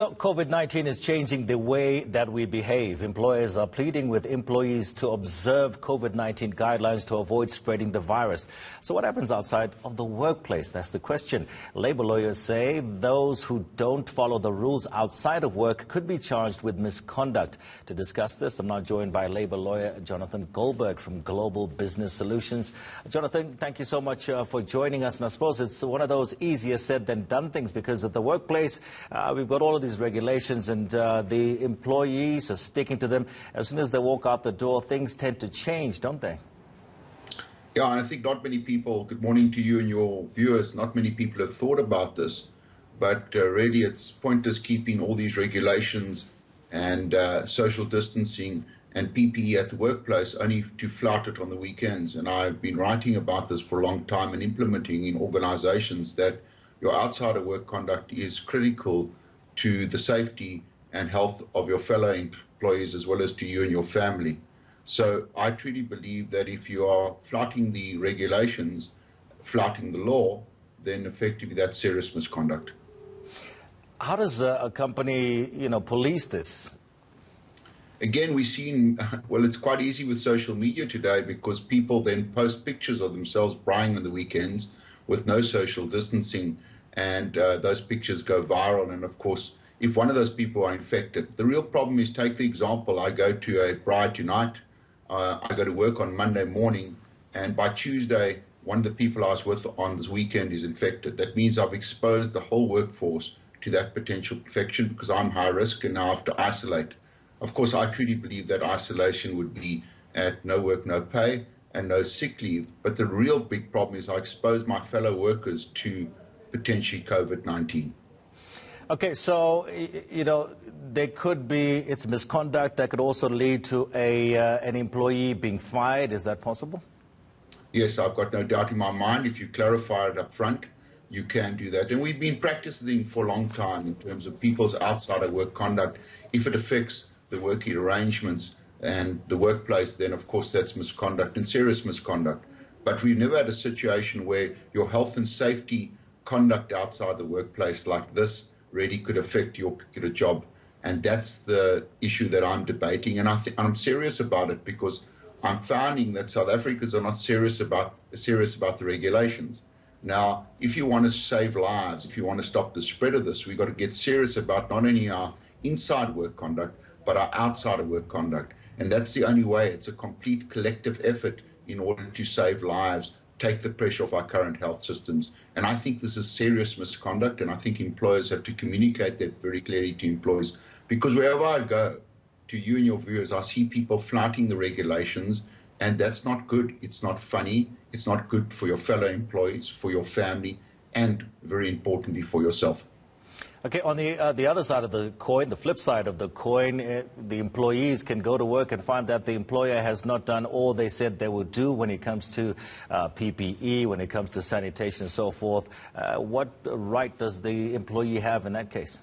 COVID-19 is changing the way that we behave. Employers are pleading with employees to observe COVID-19 guidelines to avoid spreading the virus. So what happens outside of the workplace? That's the question. Labor lawyers say those who don't follow the rules outside of work could be charged with misconduct. To discuss this, I'm now joined by labor lawyer Jonathan Goldberg from Global Business Solutions. Jonathan, thank you so much for joining us. And I suppose it's one of those easier said than done things, because at the workplace, we've got all of these regulations and the employees are sticking to them. As soon as they walk out the door, things tend to change, don't they? Yeah, and I think not many people, good morning to you and your viewers, not many people have thought about this, but really it's pointless keeping all these regulations and social distancing and PPE at the workplace only to flout it on the weekends. And I've been writing about this for a long time and implementing in organizations that your outside of work conduct is critical to the safety and health of your fellow employees as well as to you and your family. So I truly believe that if you are flouting the regulations, flouting the law, then effectively that's serious misconduct. How does a company, police this? Again, we've seen, well, it's quite easy with social media today because people then post pictures of themselves braaiing on the weekends with no social distancing, and those pictures go viral. And of course, if one of those people are infected, the real problem is, take the example, I go to a bride tonight, I go to work on Monday morning, and by Tuesday, one of the people I was with on this weekend is infected. That means I've exposed the whole workforce to that potential infection because I'm high risk and now I have to isolate. Of course, I truly believe that isolation would be at no work, no pay, and no sick leave. But the real big problem is I expose my fellow workers to potentially COVID-19. Okay, so, there could be, it's misconduct that could also lead to an employee being fired. Is that possible? Yes, I've got no doubt in my mind. If you clarify it up front, you can do that. And we've been practicing for a long time in terms of people's outside of work conduct. If it affects the working arrangements and the workplace, then of course that's misconduct and serious misconduct. But we've never had a situation where your health and safety conduct outside the workplace like this really could affect your particular job. And that's the issue that I'm debating. And I'm serious about it because I'm finding that South Africans are not serious about the regulations. Now, if you want to save lives, if you want to stop the spread of this, we've got to get serious about not only our inside work conduct, but our outside of work conduct. And that's the only way. It's a complete collective effort in order to save lives, take the pressure off our current health systems. And I think this is serious misconduct, and I think employers have to communicate that very clearly to employees. Because wherever I go, to you and your viewers, I see people flouting the regulations, and that's not good. It's not funny. It's not good for your fellow employees, for your family, and very importantly, for yourself. Okay, on the other side of the coin, the flip side of the coin, the employees can go to work and find that the employer has not done all they said they would do when it comes to PPE, when it comes to sanitation and so forth. What right does the employee have in that case?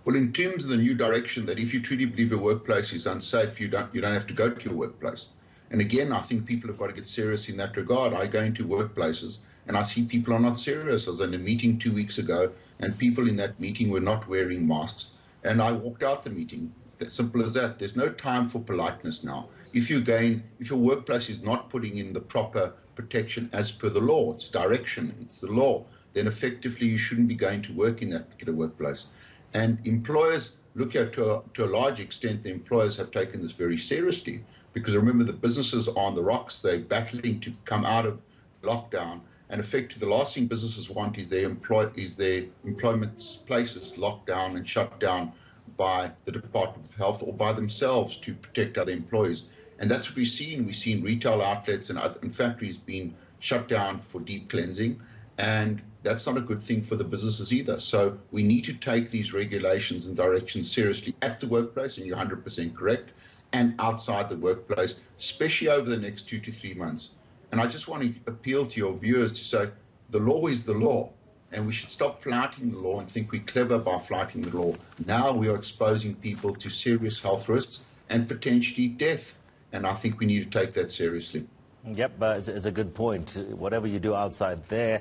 Well, in terms of the new direction, that if you truly believe your workplace is unsafe, you don't have to go to your workplace. And again, I think people have got to get serious in that regard. I go into workplaces and I see people are not serious. I was in a meeting 2 weeks ago and people in that meeting were not wearing masks. And I walked out the meeting. As simple as that. There's no time for politeness now. If your workplace is not putting in the proper protection as per the law, it's direction, it's the law, then effectively you shouldn't be going to work in that particular workplace. And employers, look at to a large extent, the employers have taken this very seriously, because remember, the businesses are on the rocks. They're battling to come out of lockdown, and effectively the last thing businesses want is their employment places locked down and shut down by the Department of Health or by themselves to protect other employees. And that's what we've seen. We've seen retail outlets and factories being shut down for deep cleansing, and that's not a good thing for the businesses either. So we need to take these regulations and directions seriously at the workplace, and you're 100% correct, and outside the workplace, especially over the next 2 to 3 months. And I just want to appeal to your viewers to say the law is the law, and we should stop flouting the law and think we're clever by flouting the law. Now we are exposing people to serious health risks and potentially death, and I think we need to take that seriously. Yep, it's a good point. Whatever you do outside there,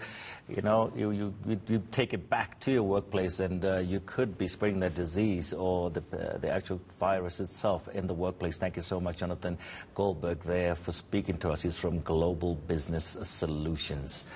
you take it back to your workplace, and you could be spreading that disease or the actual virus itself in the workplace. Thank you so much, Jonathan Goldberg, there for speaking to us. He's from Global Business Solutions.